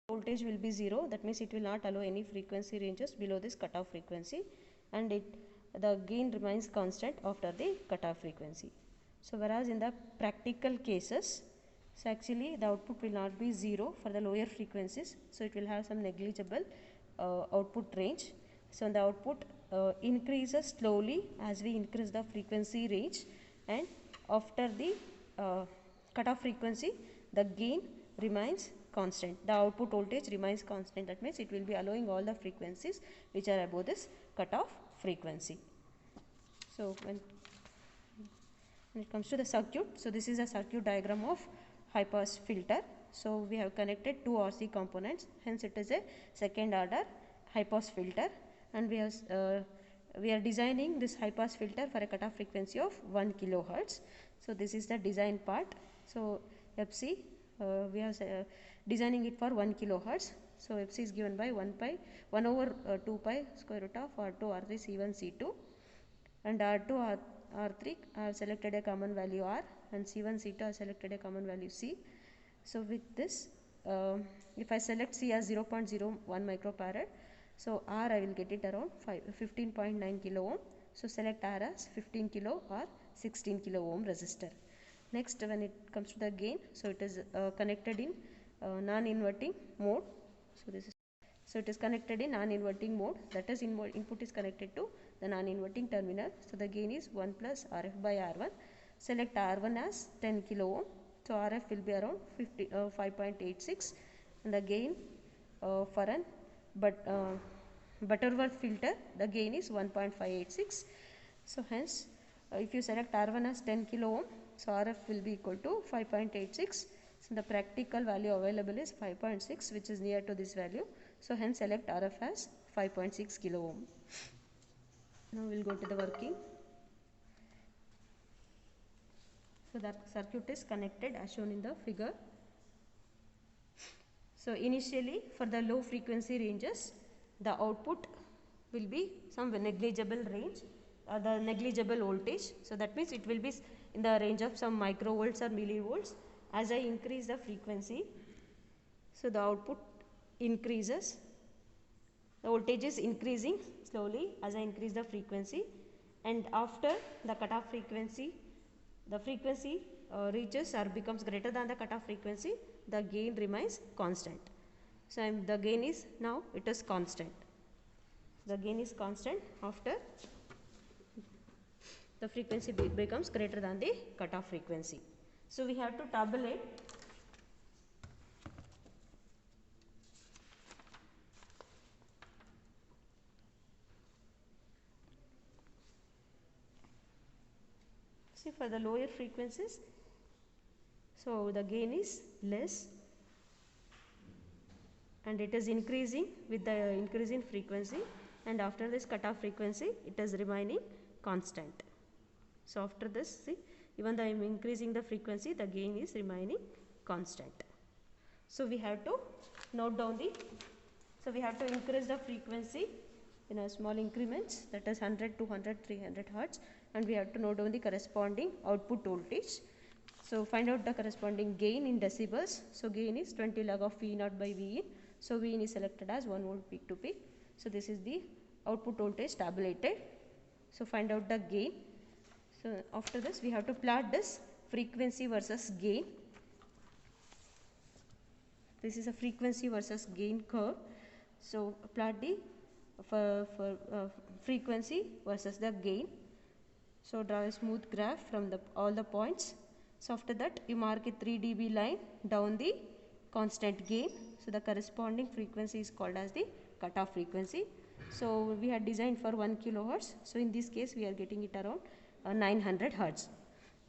voltage will be 0, that means it will not allow any frequency ranges below this cutoff frequency, and the gain remains constant after the cutoff frequency. So whereas in the practical cases, so actually the output will not be 0 for the lower frequencies, so it will have some negligible output range. So the output increases slowly as we increase the frequency range, and after the cutoff frequency the gain remains constant, the output voltage remains constant, that means it will be allowing all the frequencies which are above this cutoff frequency. So when it comes to the circuit, so this is a circuit diagram of high pass filter. So we have connected two RC components, hence it is a second order high pass filter, and we are designing this high pass filter for a cutoff frequency of 1 kilohertz. So this is the design part. So FC we are designing it for 1 kilohertz. So FC is given by 1 over 2 pi square root of R2 R3 C1 C2, and R2 R3 are selected a common value R, and C1 C2 are selected a common value C. So with this, if I select C as 0.01 microfarad, so R I will get it around 15.9 kilo ohm. So select R as 15 kilo or 16 kilo ohm resistor. Next, when it comes to the gain, so it is connected in non-inverting mode. So it is connected in non-inverting mode, that is input is connected to the non-inverting terminal. So the gain is 1 plus RF by R1. Select R1 as 10 kilo ohm. So RF will be around 5.86, and the gain for an Butterworth filter, the gain is 1.586. So hence if you select R1 as 10 kilo ohm, so RF will be equal to 5.86. So the practical value available is 5.6, which is near to this value. So hence select RF as 5.6 kilo ohm. Now we will go to the working. So that circuit is connected as shown in the figure. So initially for the low frequency ranges, the output will be some negligible range, the negligible voltage. So that means it will be in the range of some microvolts or millivolts. As I increase the frequency, so the output increases, the voltage is increasing slowly as I increase the frequency, and after the cutoff frequency, the frequency reaches or becomes greater than the cutoff frequency, the gain remains constant. So the gain is now it is constant. The gain is constant after the frequency becomes greater than the cutoff frequency. So we have to tabulate. See, for the lower frequencies, so the gain is less and it is increasing with the increase in frequency, and after this cutoff frequency it is remaining constant. So after this, see, even though I am increasing the frequency, the gain is remaining constant. So we have to note down so we have to increase the frequency in a small increments, that is 100, 200, 300 hertz, and we have to note down the corresponding output voltage. So find out the corresponding gain in decibels. So gain is 20 log of V naught by V in. So V in is selected as 1 volt peak to peak. So this is the output voltage tabulated. So find out the gain. So after this we have to plot this frequency versus gain. This is a frequency versus gain curve. So plot the frequency versus the gain. So draw a smooth graph from all the points. So after that you mark a 3 dB line down the constant gain. So the corresponding frequency is called as the cutoff frequency. So we had designed for 1 kilohertz. So in this case we are getting it around 900 hertz.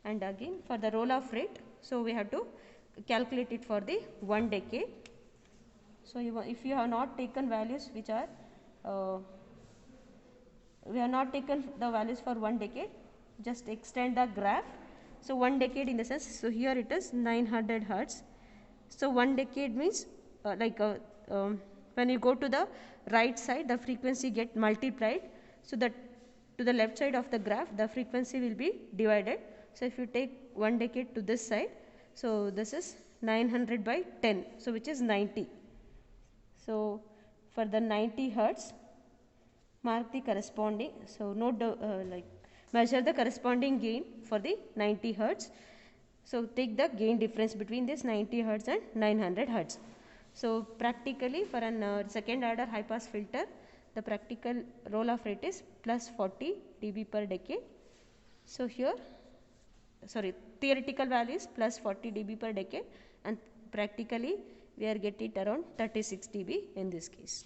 And again for the roll off rate, so we have to calculate it for the 1 decade. So if you have not taken values which are we have not taken the values for 1 decade, just extend the graph. So 1 decade in the sense, so here it is 900 hertz. So 1 decade means when you go to the right side, the frequency get multiplied. So that to the left side of the graph, the frequency will be divided. So if you take 1 decade to this side, so this is 900 by 10, so which is 90. So for the 90 hertz, mark the corresponding, so note like measure the corresponding gain for the 90 hertz. So take the gain difference between this 90 hertz and 900 hertz. So practically for an second order high pass filter, the practical roll off rate is plus 40 dB per decade. So here, sorry, theoretical value is plus 40 dB per decade, and practically we are getting it around 36 dB in this case.